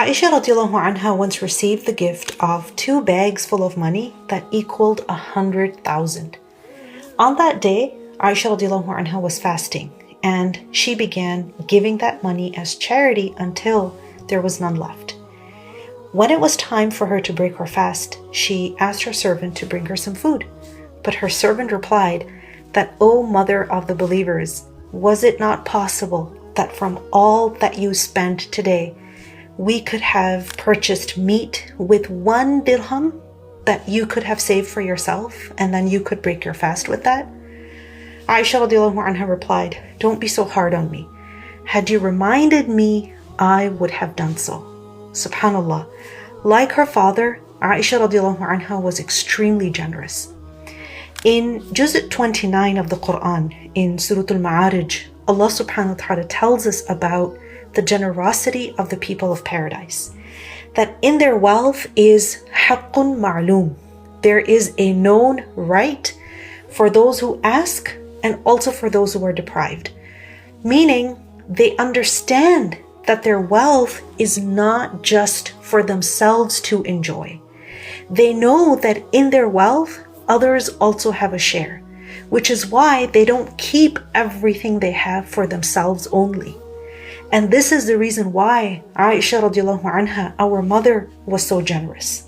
Aisha radiallahu anha once received the gift of 2 bags full of money that equaled 100,000. On that day, Aisha radiallahu anha was fasting, and she began giving that money as charity until there was none left. When it was time for her to break her fast, she asked her servant to bring her some food. But her servant replied that, "O mother of the believers, was it not possible that from all that you spent today, we could have purchased meat with 1 dirham that you could have saved for yourself, and then you could break your fast with that?" Aisha radiallahu anha replied, "Don't be so hard on me. Had you reminded me, I would have done so." Subhanallah. Like her father, Aisha radiallahu anha was extremely generous. In Juz 29 of the Quran, in Surah Al-Ma'arij, Allah subhanahu wa ta'ala tells us about the generosity of the people of paradise. That in their wealth is haqqun ma'loom. There is a known right for those who ask and also for those who are deprived. Meaning, they understand that their wealth is not just for themselves to enjoy. They know that in their wealth, others also have a share, which is why they don't keep everything they have for themselves only. And this is the reason why Aisha radiallahu anha, our mother, was so generous.